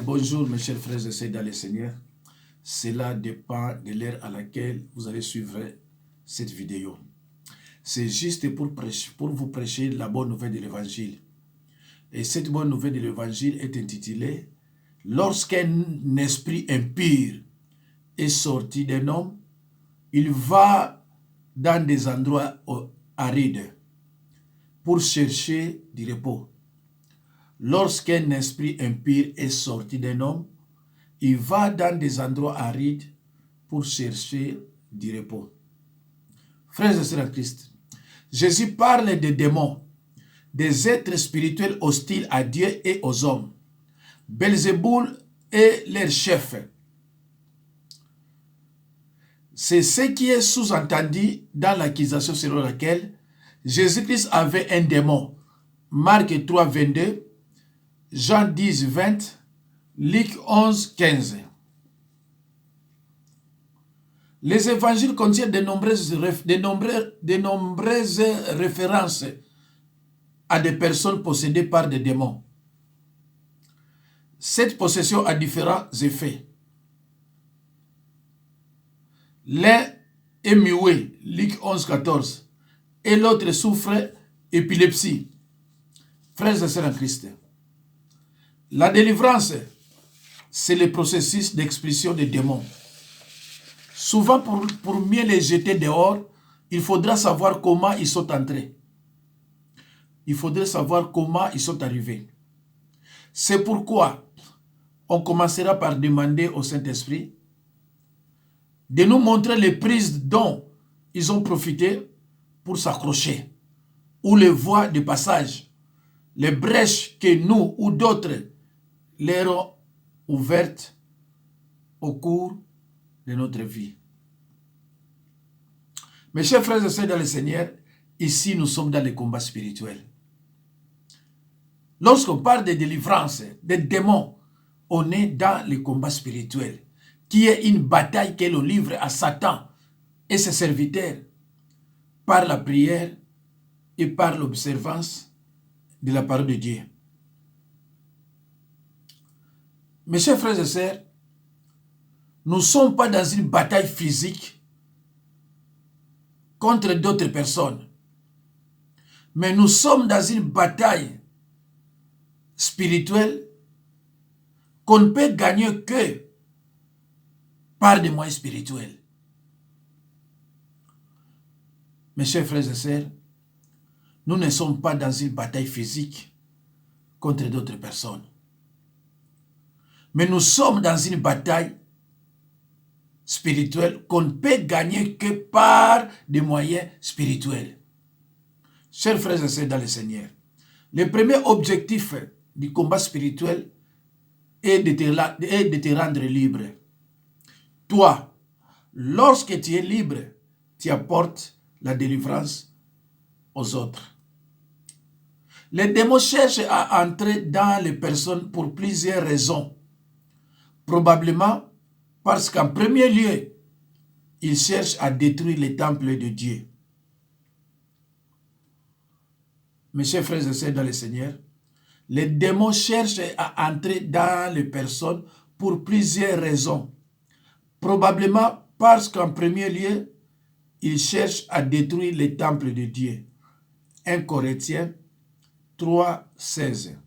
Bonjour mes chers frères et sœurs dans le Seigneur. Cela dépend de l'heure à laquelle vous allez suivre cette vidéo. C'est juste pour vous prêcher la bonne nouvelle de l'Évangile. Et cette bonne nouvelle de l'Évangile est intitulée « Lorsqu'un esprit impur est sorti d'un homme, il va dans des endroits arides pour chercher du repos. » Lorsqu'un esprit impur est sorti d'un homme, il va dans des endroits arides pour chercher du repos. Frères et sœurs en Christ, Jésus parle des démons, des êtres spirituels hostiles à Dieu et aux hommes. Belzéboul est leur chef. C'est ce qui est sous-entendu dans l'accusation selon laquelle Jésus-Christ avait un démon. Marc 3, 22, Jean 10, 20, Luc 11, 15. Les évangiles contiennent de nombreuses références à des personnes possédées par des démons. Cette possession a différents effets. L'un est muet, Luc 11, 14, et l'autre souffre d'épilepsie. Frères et sœurs en Christ, la délivrance, c'est le processus d'expulsion des démons. Souvent, pour mieux les jeter dehors, il faudra savoir comment ils sont entrés. Il faudrait savoir comment ils sont arrivés. C'est pourquoi on commencera par demander au Saint-Esprit de nous montrer les prises dont ils ont profité pour s'accrocher, ou les voies de passage, les brèches que nous ou d'autres leur ont ouvertes au cours de notre vie. Mes chers frères et sœurs dans le Seigneur, ici nous sommes dans les combats spirituels. Lorsqu'on parle de délivrance, des démons, on est dans les combats spirituels, qui est une bataille que l'on livre à Satan et ses serviteurs par la prière et par l'observance de la parole de Dieu. Mes chers frères et sœurs, nous ne sommes pas dans une bataille physique contre d'autres personnes, mais nous sommes dans une bataille spirituelle qu'on ne peut gagner que par des moyens spirituels. Mes chers frères et sœurs, nous ne sommes pas dans une bataille physique contre d'autres personnes, mais nous sommes dans une bataille spirituelle qu'on ne peut gagner que par des moyens spirituels. Chers frères et sœurs dans le Seigneur, le premier objectif du combat spirituel est de te rendre libre. Toi, lorsque tu es libre, tu apportes la délivrance aux autres. Les démons cherchent à entrer dans les personnes pour plusieurs raisons. Probablement parce qu'en premier lieu, ils cherchent à détruire les temples de Dieu. Mes chers frères et sœurs dans le Seigneur, les démons cherchent à entrer dans les personnes pour plusieurs raisons. Probablement parce qu'en premier lieu, ils cherchent à détruire les temples de Dieu. 1 Corinthiens 3, 16.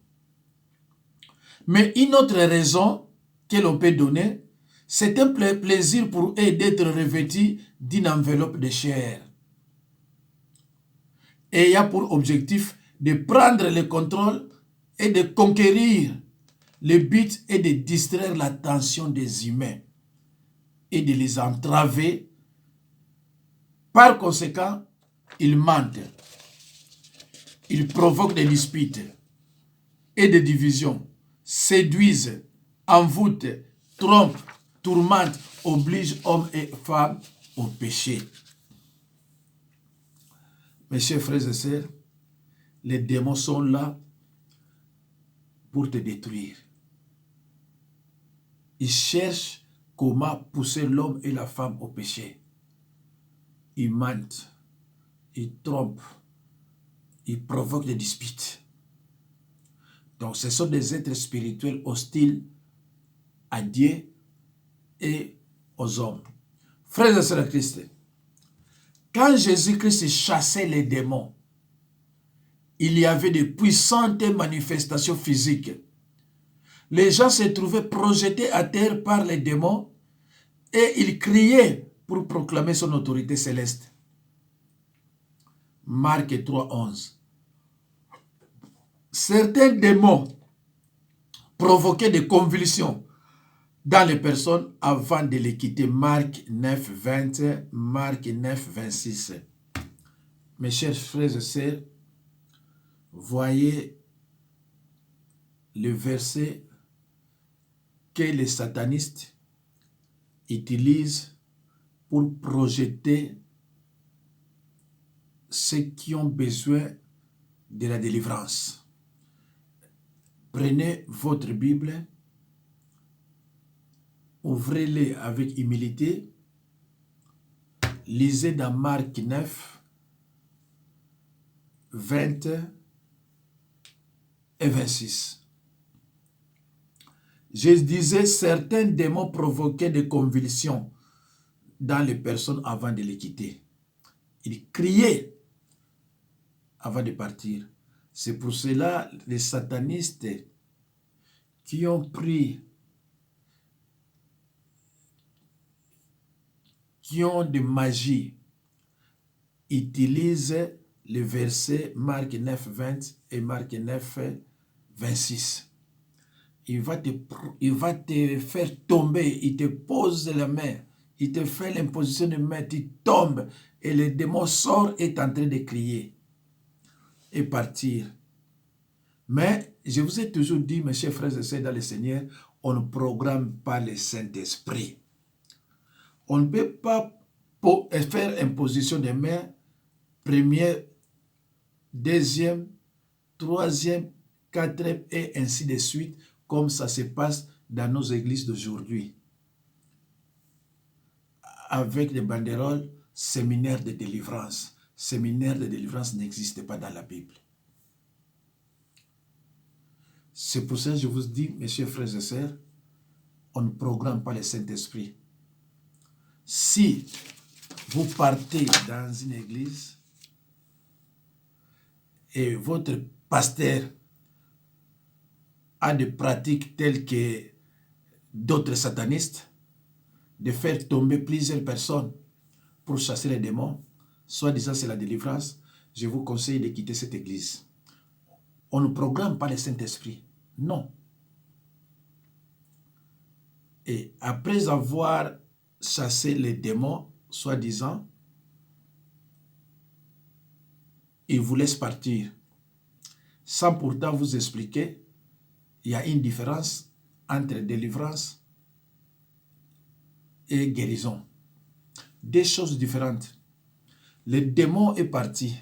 Mais une autre raison que l'on peut donner, c'est un plaisir pour eux d'être revêtus d'une enveloppe de chair, ayant pour objectif de prendre le contrôle et de conquérir. Le but est de distraire l'attention des humains et de les entraver. Par conséquent, ils mentent, ils provoquent des disputes et des divisions, séduisent, envoûtent, trompent, tourmentent, obligent hommes et femmes au péché. Mes chers frères et sœurs, les démons sont là pour te détruire. Ils cherchent comment pousser l'homme et la femme au péché. Ils mentent, ils trompent, ils provoquent des disputes. Donc ce sont des êtres spirituels hostiles à Dieu et aux hommes. Frères et sœurs de Christ, quand Jésus-Christ chassait les démons, il y avait de puissantes manifestations physiques. Les gens se trouvaient projetés à terre par les démons et ils criaient pour proclamer son autorité céleste. Marc 3,11. Certains démons provoquaient des convulsions dans les personnes avant de les quitter. Marc 9, 20, Marc 9, 26. Mes chers frères et sœurs, voyez le verset que les satanistes utilisent pour projeter ceux qui ont besoin de la délivrance. Prenez votre Bible, ouvrez-les avec humilité, lisez dans Marc 9, 20 et 26. Je disais, certains démons provoquaient des convulsions dans les personnes avant de les quitter. Ils criaient avant de partir. C'est pour cela les satanistes qui ont pris, qui ont de magie, utilisent le verset Marc 9, 20 et Marc 9, 26. Il va te faire tomber, il te pose la main, il te fait l'imposition de main, tu tombes et le démon sort et est en train de crier et partir. Mais je vous ai toujours dit, mes chers frères et sœurs dans le Seigneur, on ne programme pas le Saint-Esprit. On ne peut pas faire imposition de main, première, deuxième, troisième, quatrième et ainsi de suite, comme ça se passe dans nos églises d'aujourd'hui. Avec des banderoles, séminaire de délivrance. Séminaire de délivrance n'existe pas dans la Bible. C'est pour ça que je vous dis, mes chers frères et sœurs, on ne programme pas le Saint-Esprit. Si vous partez dans une église et votre pasteur a des pratiques telles que d'autres satanistes, de faire tomber plusieurs personnes pour chasser les démons, soit disant c'est la délivrance, je vous conseille de quitter cette église. On ne programme pas le Saint-Esprit. Non. Et après avoir chassé les démons, soi-disant, il vous laisse partir. Sans pourtant vous expliquer, il y a une différence entre délivrance et guérison. Des choses différentes. Le démon est parti.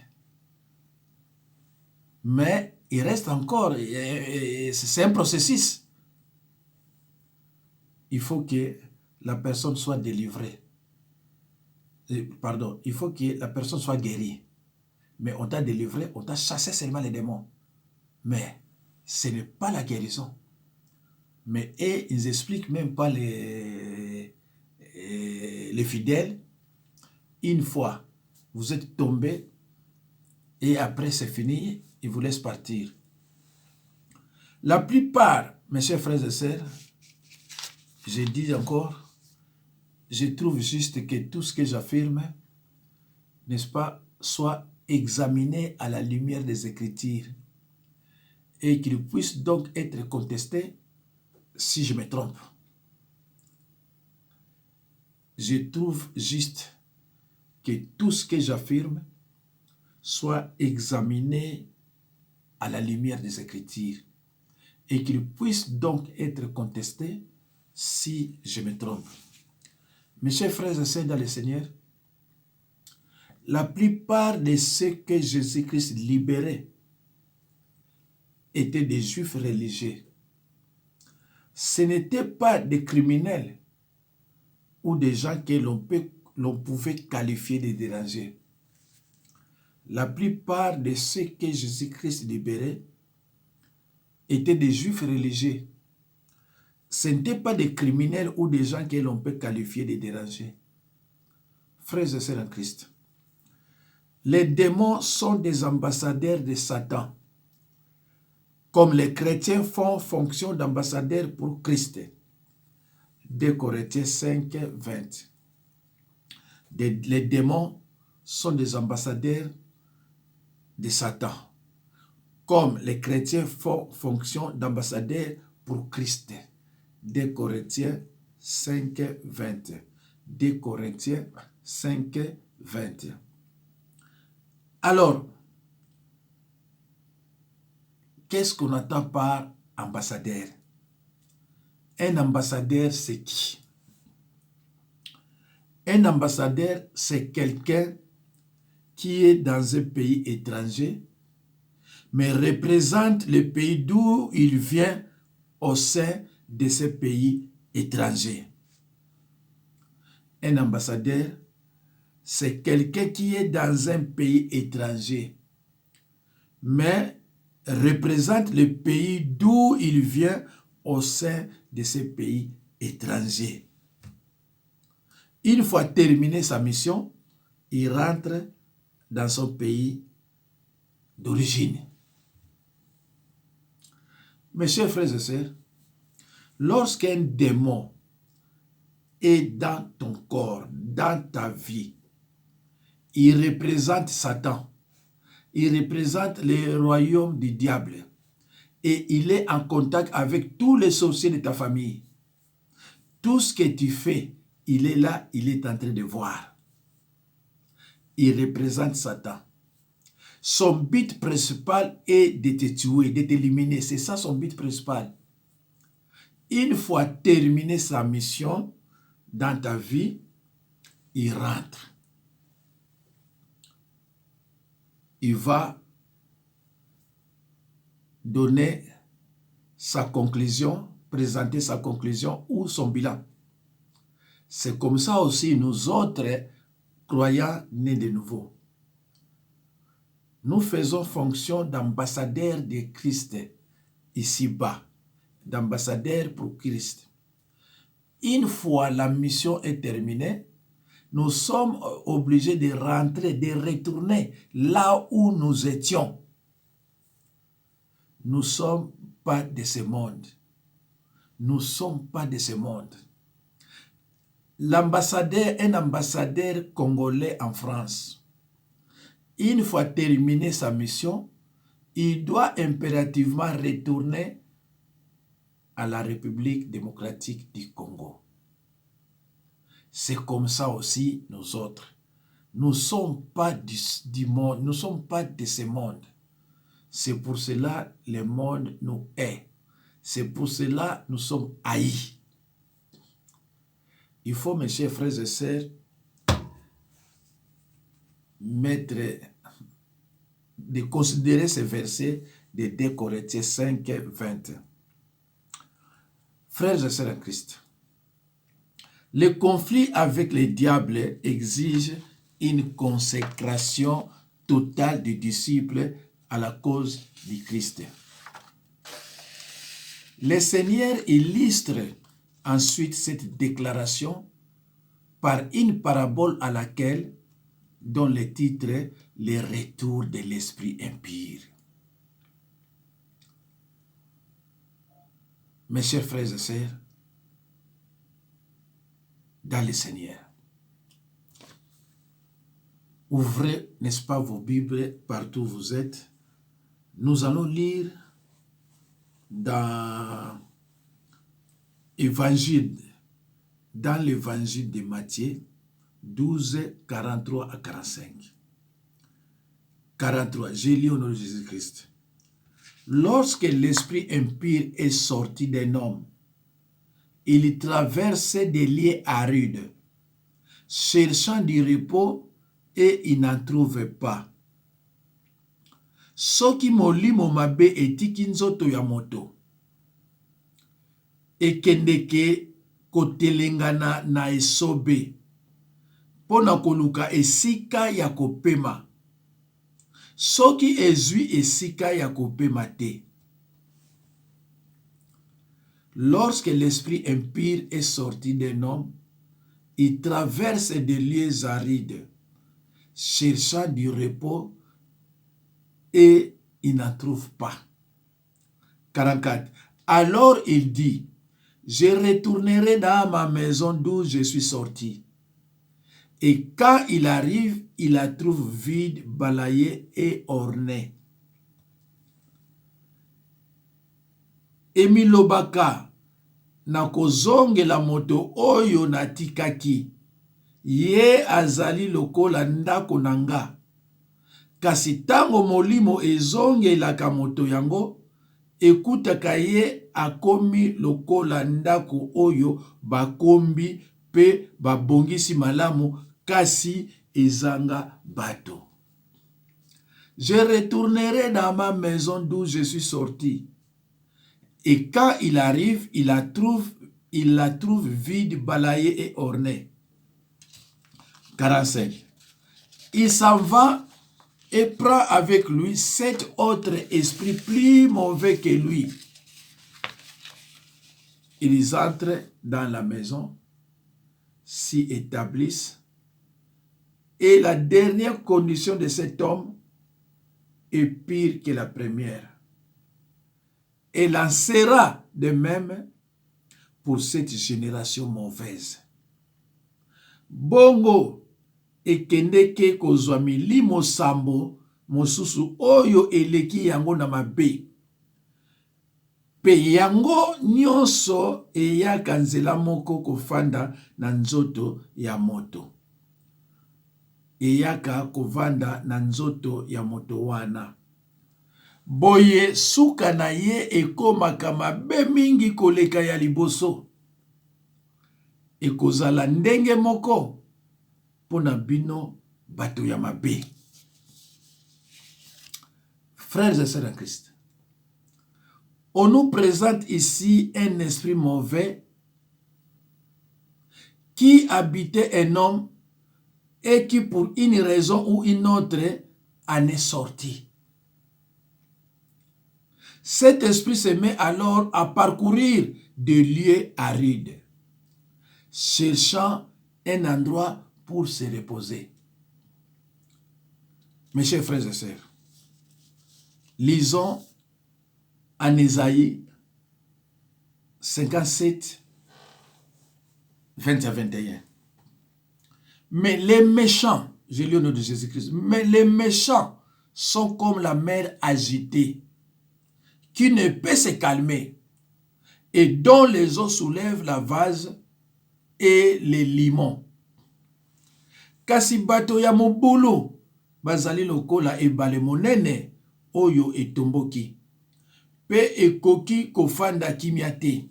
Mais il reste encore, c'est un processus. Il faut que la personne soit délivrée. Pardon, il faut que la personne soit guérie. Mais on t'a délivré, on t'a chassé seulement les démons. Mais ce n'est pas la guérison. Mais ils n'expliquent même pas les fidèles. Une fois, vous êtes tombé et après c'est fini, ils vous laissent partir. La plupart, mes chers frères et sœurs, je dis encore, je trouve juste que tout ce que j'affirme, n'est-ce pas, soit examiné à la lumière des Écritures et qu'il puisse donc être contesté si je me trompe. Je trouve juste que tout ce que j'affirme soit examiné à la lumière des Écritures et qu'il puisse donc être contesté si je me trompe. Mes chers frères et sœurs dans le Seigneur, la plupart de ceux que Jésus-Christ libérait étaient des juifs religieux. Ce n'étaient pas des criminels ou des gens que l'on pouvait qualifier de dérangés. La plupart de ceux que Jésus-Christ libérait étaient des juifs religieux. ce n'étaient pas des criminels ou des gens que l'on peut qualifier de dérangés. Frères et sœurs en Christ, les démons sont des ambassadeurs de Satan, comme les chrétiens font fonction d'ambassadeurs pour Christ. 2 Corinthiens 5, 20. Les démons sont des ambassadeurs de Satan, comme les chrétiens font fonction d'ambassadeurs pour Christ. 2 Corinthiens 5, 20. 2 Corinthiens 5, 20. Alors, qu'est-ce qu'on entend par ambassadeur? Un ambassadeur, c'est qui? Un ambassadeur, c'est quelqu'un qui est dans un pays étranger, mais représente le pays d'où il vient au sein de ce pays étranger. Un ambassadeur, c'est quelqu'un qui est dans un pays étranger, mais représente le pays d'où il vient au sein de ce pays étranger. Une fois terminé sa mission, il rentre dans son pays d'origine. Mes chers frères et sœurs, lorsqu'un démon est dans ton corps, dans ta vie, il représente Satan, il représente le royaume du diable et il est en contact avec tous les sorciers de ta famille. Tout ce que tu fais, il est là, il est en train de voir. Il représente Satan. Son but principal est de te tuer, de t'éliminer. C'est ça son but principal. Une fois terminé sa mission dans ta vie, il rentre. Il va donner sa conclusion, présenter sa conclusion ou son bilan. C'est comme ça aussi nous autres croyants nés de nouveau. Nous faisons fonction d'ambassadeurs de Christ ici-bas, d'ambassadeurs pour Christ. Une fois la mission est terminée, nous sommes obligés de rentrer, de retourner là où nous étions. Nous ne sommes pas de ce monde. Nous ne sommes pas de ce monde. L'ambassadeur, un ambassadeur congolais en France, une fois terminé sa mission, il doit impérativement retourner à la République démocratique du Congo. C'est comme ça aussi nous autres. Nous ne sommes pas du monde, nous ne sommes pas de ce monde. C'est pour cela que le monde nous hait. C'est pour cela que nous sommes haïs. Il faut, mes chers frères et sœurs, de considérer ce verset de 2 Corinthiens 5, 20. Frères et sœurs en Christ, le conflit avec les diables exige une consécration totale du disciple à la cause du Christ. Le Seigneur illustre ensuite cette déclaration par une parabole à laquelle dont le titre est « Le retour de l'esprit impur ». Mes chers frères et sœurs, dans le Seigneur, ouvrez, n'est-ce pas, vos Bibles partout où vous êtes. Nous allons lire dans l'évangile de Matthieu 12, 43 à 45. 43, j'ai lu au nom de Jésus-Christ. Lorsque l'esprit impur est sorti d'un homme, il traversait des lieux arides, cherchant du repos et il n'en trouvait pas. Soki molimo mabe etiki nzoto ya moto, ekendeke kotelengana na esobe, pona koluka esika ya kopema. Soki ezwi esika ya kopema te. Lorsque l'esprit impur est sorti d'un homme, il traverse des lieux arides, cherchant du repos et il n'en trouve pas. 44. Alors il dit, je retournerai dans ma maison d'où je suis sorti. Et quand il arrive, il la trouve vide, balayée et ornée. Emilobaka nakozongela moto oyo natikaki. Ye azali lokola ndako nanga. Kasi tango molimo ezongelaka moto yango, ekutaka ye akomi lokola ndako oyo bakombi pe babongisi malamu kasi ezanga bato. Je retournerai dans ma maison d'où je suis sorti. Et quand il arrive, il la trouve vide, balayée et ornée. 45. Il s'en va et prend avec lui 7 autres esprits plus mauvais que lui. Ils entrent dans la maison, s'y établissent, et la dernière condition de cet homme est pire que la première. Et il en sera de même pour cette génération mauvaise. Bongo ekendeke kozwa milimo sambo mosusu oyo eleki yango na mabe. Pe yango nyonso eyaka nzela moko kofanda na nzoto ya moto. Eyaka kovanda na nzoto ya moto wana. Boye suka na ye ekomaka mabe mingi koleka ya liboso. Ekozala ndenge moko pona bino bato ya mabe. Frères et sœurs en Christ, on nous présente ici un esprit mauvais qui habitait un homme et qui pour une raison ou une autre en est sorti. Cet esprit se met alors à parcourir des lieux arides, cherchant un endroit pour se reposer. Mes chers frères et sœurs, lisons en Ésaïe 57, 20 à 21. Mais les méchants, j'ai lu au nom de Jésus-Christ, mais les méchants sont comme la mer agitée, qui ne peut se calmer, et dont les eaux soulèvent la vase et les limons. Kasi bato ya mobulu, bazali lokola ebale monene, oyo etomboki, pe ekoki kofanda kimia te.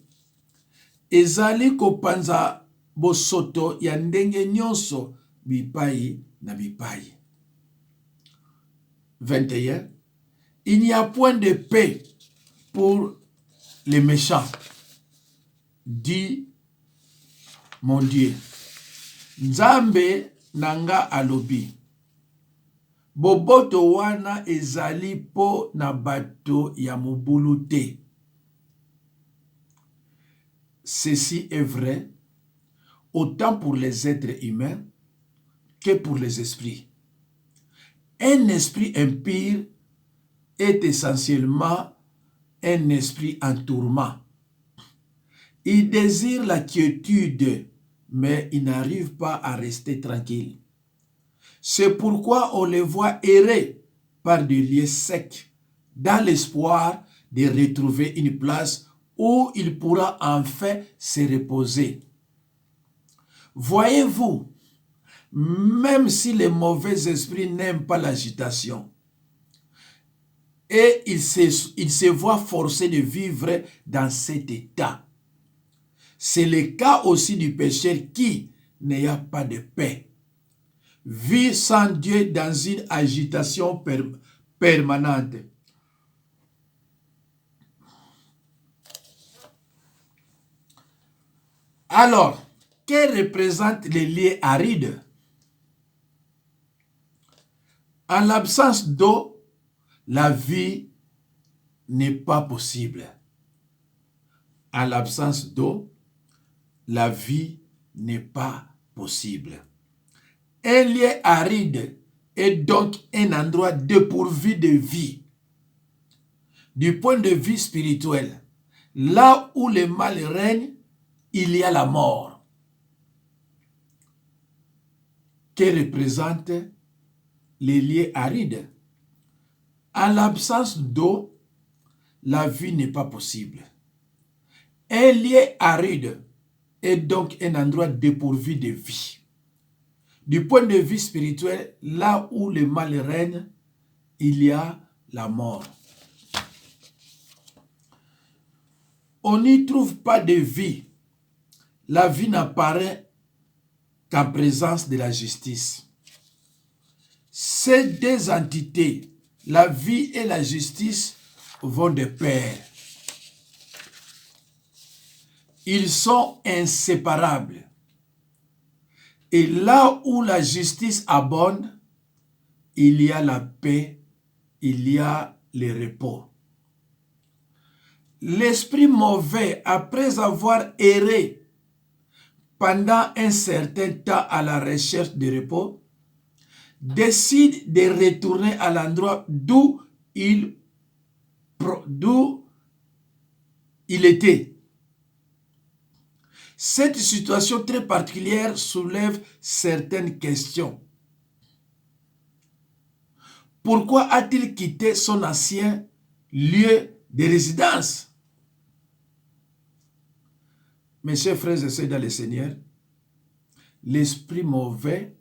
Ezali kopanza bosoto ya ndenge nyonso bipai na bipai. 21. Il n'y a point de paix pour les méchants, dit mon Dieu. Nzambe nanga alobi. Boboto wana ezali po na bato ya mobulu te. Ceci est vrai autant pour les êtres humains que pour les esprits. Un esprit impur est essentiellement un esprit en tourment. Il désire la quiétude, mais il n'arrive pas à rester tranquille. C'est pourquoi on les voit errer par des lieux secs, dans l'espoir de retrouver une place où il pourra enfin se reposer. Voyez-vous, même si les mauvais esprits n'aiment pas l'agitation, et ils se voient forcés de vivre dans cet état. C'est le cas aussi du pécheur qui n'a pas de paix. Vit sans Dieu dans une agitation permanente. Alors, que représentent les lieux arides? En l'absence d'eau, la vie n'est pas possible. En l'absence d'eau, la vie n'est pas possible. Un lieu aride est donc un endroit dépourvu de vie. Du point de vue spirituel, là où le mal règne, il y a la mort. Que représente les lieux arides? En l'absence d'eau, la vie n'est pas possible. Un lieu aride est donc un endroit dépourvu de vie. Du point de vue spirituel, là où le mal règne, il y a la mort. On n'y trouve pas de vie. La vie n'apparaît qu'en présence de la justice. Ces deux entités, la vie et la justice, vont de pair. Ils sont inséparables. Et là où la justice abonde, il y a la paix, il y a le repos. L'esprit mauvais, après avoir erré pendant un certain temps à la recherche de repos, décide de retourner à l'endroit d'où il était. Cette situation très particulière soulève certaines questions. Pourquoi a-t-il quitté son ancien lieu de résidence? Mes chers frères et sœurs dans le Seigneur, l'esprit mauvais,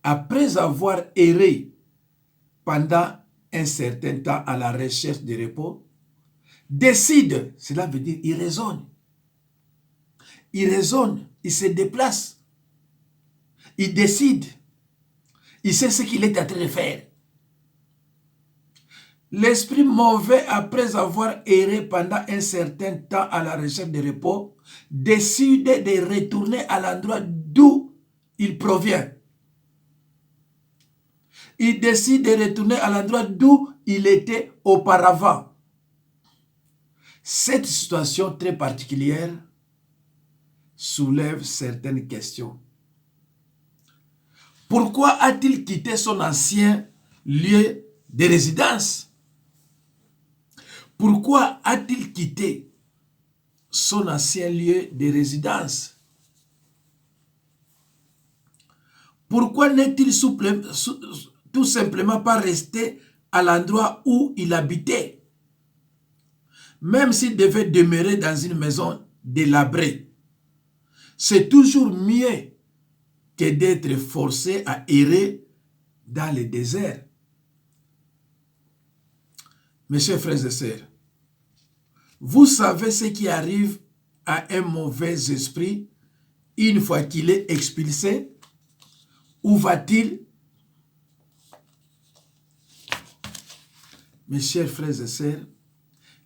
après avoir erré pendant un certain temps à la recherche de repos, décide, cela veut dire il raisonne. Il raisonne, il se déplace, il décide, il sait ce qu'il est en train de faire. L'esprit mauvais, après avoir erré pendant un certain temps à la recherche de repos, décide de retourner à l'endroit d'où il provient. Il décide de retourner à l'endroit d'où il était auparavant. Cette situation très particulière soulève certaines questions. Pourquoi a-t-il quitté son ancien lieu de résidence? Pourquoi a-t-il quitté son ancien lieu de résidence? Pourquoi n'est-il tout simplement pas resté à l'endroit où il habitait? Même s'il devait demeurer dans une maison délabrée, c'est toujours mieux que d'être forcé à errer dans le désert. Mes chers frères et sœurs, vous savez ce qui arrive à un mauvais esprit une fois qu'il est expulsé? Où va-t-il? Mes chers frères et sœurs,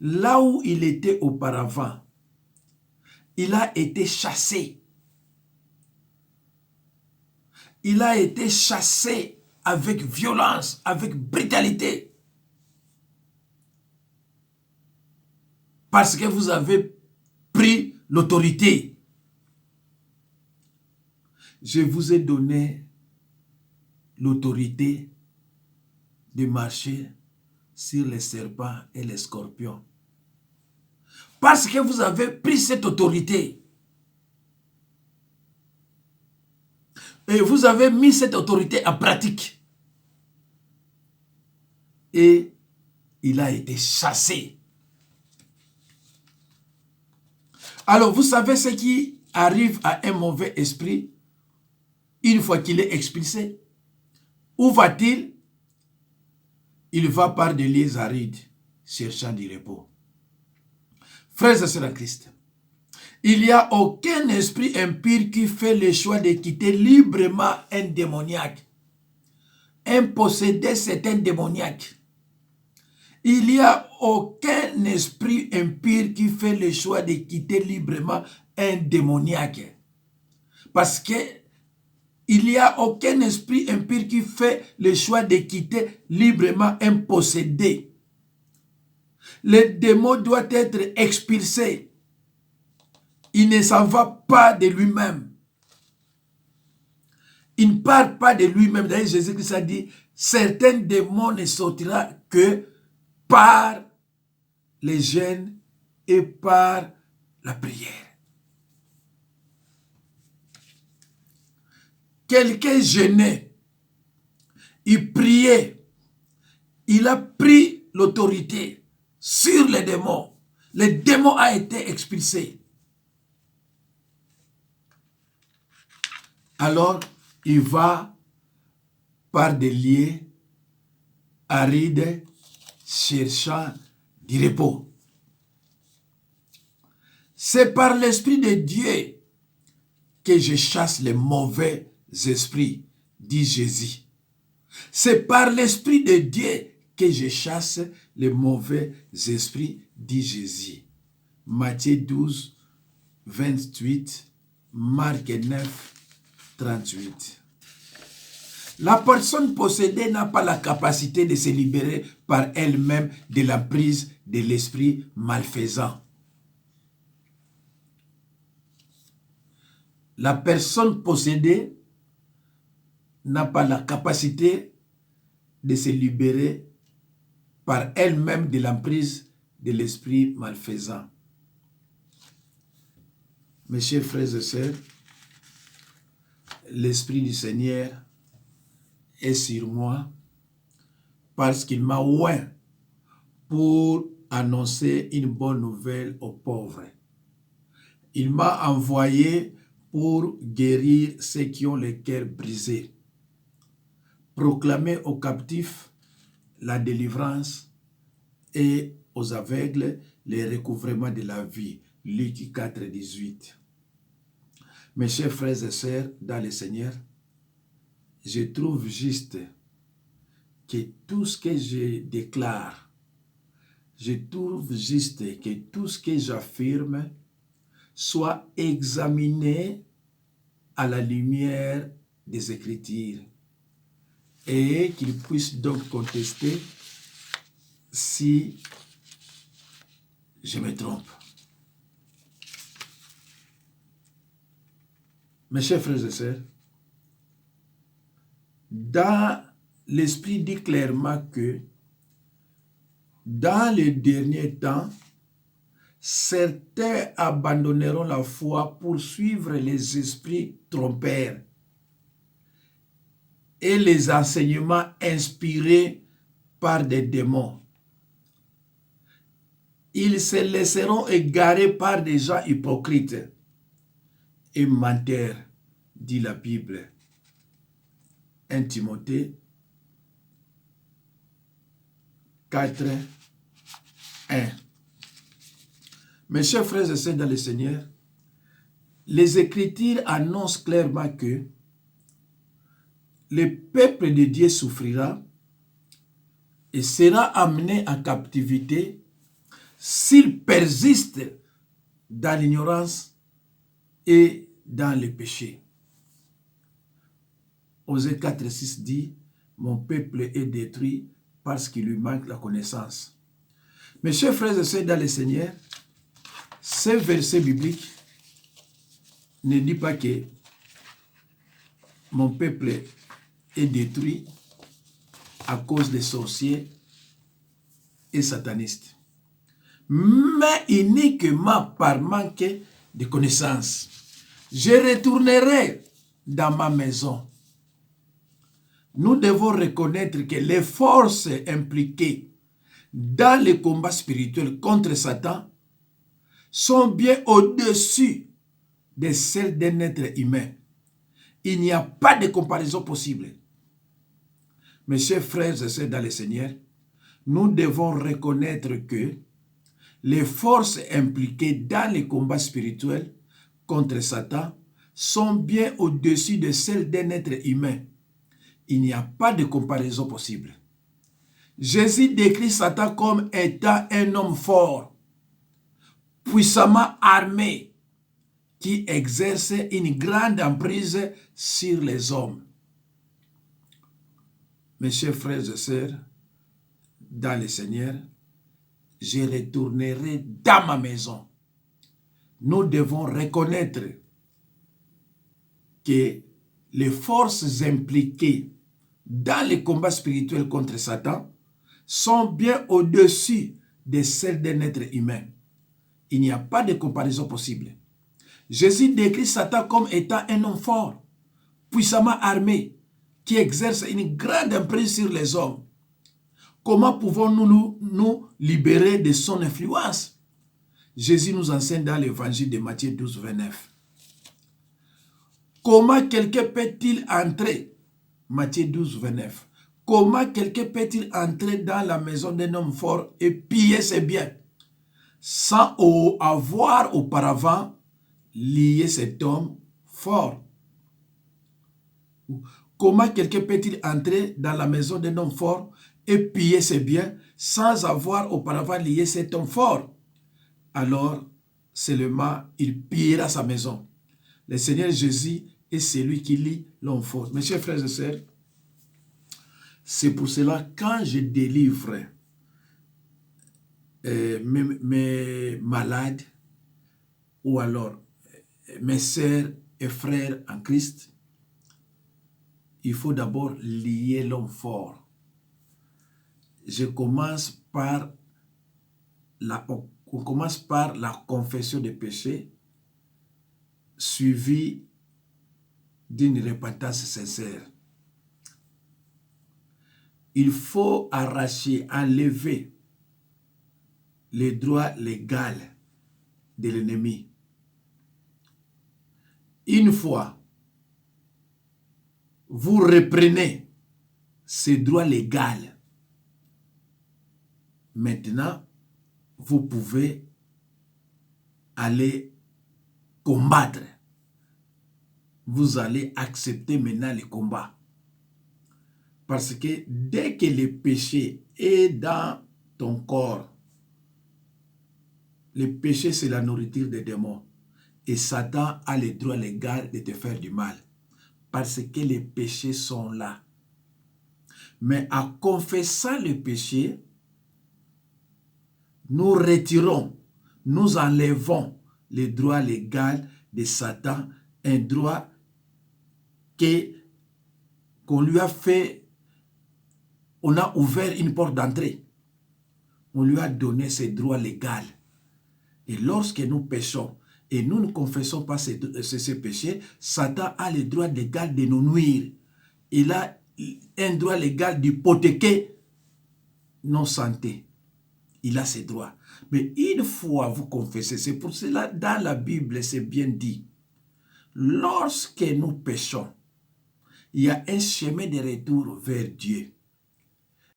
là où il était auparavant, il a été chassé. Il a été chassé avec violence, avec brutalité. Parce que vous avez pris l'autorité. Je vous ai donné l'autorité de marcher sur les serpents et les scorpions. Parce que vous avez pris cette autorité. Et vous avez mis cette autorité en pratique. Et il a été chassé. Alors, vous savez ce qui arrive à un mauvais esprit une fois qu'il est expulsé? Où va-t-il? Il va par des lieux arides, cherchant du repos. Frères et sœurs en Christ, il n'y a aucun esprit impur qui fait le choix de quitter librement un démoniaque. Un possédé, c'est un démoniaque. Il n'y a aucun esprit impur qui fait le choix de quitter librement un démoniaque. Parce que il n'y a aucun esprit impur qui fait le choix de quitter librement un possédé. Le démon doit être expulsé. Il ne s'en va pas de lui-même. Il ne part pas de lui-même. D'ailleurs, Jésus-Christ a dit, certains démons ne sortiront que par les jeûnes et par la prière. Quelqu'un jeûnait, il priait, il a pris l'autorité sur les démons. Le démon a été expulsé. Alors, il va par des lieux arides, cherchant du repos. C'est par l'Esprit de Dieu que je chasse les mauvais esprits, dit Jésus. C'est par l'Esprit de Dieu que je chasse les mauvais esprits, dit Jésus. Matthieu 12, 28, Marc 9, 38. La personne possédée n'a pas la capacité de se libérer par elle-même de la prise de l'esprit malfaisant. La personne possédée n'a pas la capacité de se libérer par elle-même de l'emprise de l'esprit malfaisant. Mes chers frères et sœurs, l'Esprit du Seigneur est sur moi parce qu'il m'a oint pour annoncer une bonne nouvelle aux pauvres. Il m'a envoyé pour guérir ceux qui ont le cœur brisé, proclamer aux captifs la délivrance et aux aveugles le recouvrement de la vie. Luc 4, 18. Mes chers frères et sœurs dans le Seigneur, je trouve juste que tout ce que je déclare, je trouve juste que tout ce que j'affirme soit examiné à la lumière des Écritures et qu'il puisse donc contester si je me trompe. Mes chers frères et sœurs, dans l'Esprit dit clairement que dans les derniers temps, certains abandonneront la foi pour suivre les esprits trompeurs et les enseignements inspirés par des démons. Ils se laisseront égarer par des gens hypocrites et menteurs, dit la Bible. 1 Timothée 4, 1. Mes chers frères et sœurs dans le Seigneur, les Écritures annoncent clairement que le peuple de Dieu souffrira et sera amené en captivité s'il persiste dans l'ignorance et dans le péché. Osée 4, 6 dit, « Mon peuple est détruit parce qu'il lui manque la connaissance. » Mes chers frères et sœurs dans le Seigneur, ce verset biblique ne dit pas que mon peuple est détruit à cause des sorciers et satanistes, mais uniquement par manque de connaissances. Je retournerai dans ma maison. Nous devons reconnaître que les forces impliquées dans le combat spirituel contre Satan sont bien au-dessus de celles d'un être humain. Il n'y a pas de comparaison possible. Mes chers frères et sœurs dans le Seigneur, nous devons reconnaître que les forces impliquées dans les combats spirituels contre Satan sont bien au-dessus de celles d'un être humain. Il n'y a pas de comparaison possible. Jésus décrit Satan comme étant un homme fort, puissamment armé, qui exerce une grande emprise sur les hommes. Mes chers frères et sœurs, dans le Seigneur, je retournerai dans ma maison. Nous devons reconnaître que les forces impliquées dans les combats spirituels contre Satan sont bien au-dessus de celles d'un être humain. Il n'y a pas de comparaison possible. Jésus décrit Satan comme étant un homme fort, puissamment armé, qui exerce une grande emprise sur les hommes. Comment pouvons-nous nous libérer de son influence? Jésus nous enseigne dans l'évangile de Matthieu 12, 29. Comment quelqu'un peut-il entrer? Matthieu 12, 29. Comment quelqu'un peut-il entrer dans la maison d'un homme fort et piller ses biens sans avoir auparavant lié cet homme fort? Comment quelqu'un peut-il entrer dans la maison d'un homme fort et piller ses biens sans avoir auparavant lié cet homme fort? Alors, seulement, il pillera sa maison. Le Seigneur Jésus est celui qui lie l'homme fort. Mes chers frères et sœurs, c'est pour cela, quand je délivre mes malades ou alors mes sœurs et frères en Christ, il faut d'abord lier l'homme fort. On commence par la confession des péchés suivie d'une repentance sincère. Il faut arracher, enlever les droits légaux de l'ennemi. Une fois vous reprenez ces droits légaux, maintenant, vous pouvez aller combattre. Vous allez accepter maintenant le combat. Parce que dès que le péché est dans ton corps, le péché c'est la nourriture des démons. Et Satan a le droit légal de te faire du mal. Parce que les péchés sont là. Mais en confessant le péché, nous retirons, nous enlevons le droit légal de Satan, un droit qu'on lui a fait, on a ouvert une porte d'entrée. On lui a donné ses droits légaux. Et lorsque nous péchons, et nous ne confessons pas ces péchés, Satan a le droit légal de nous nuire. Il a un droit légal d'hypothéquer nos santé. Il a ses droits. Mais une fois vous confessez, c'est pour cela dans la Bible c'est bien dit, lorsque nous péchons, il y a un chemin de retour vers Dieu.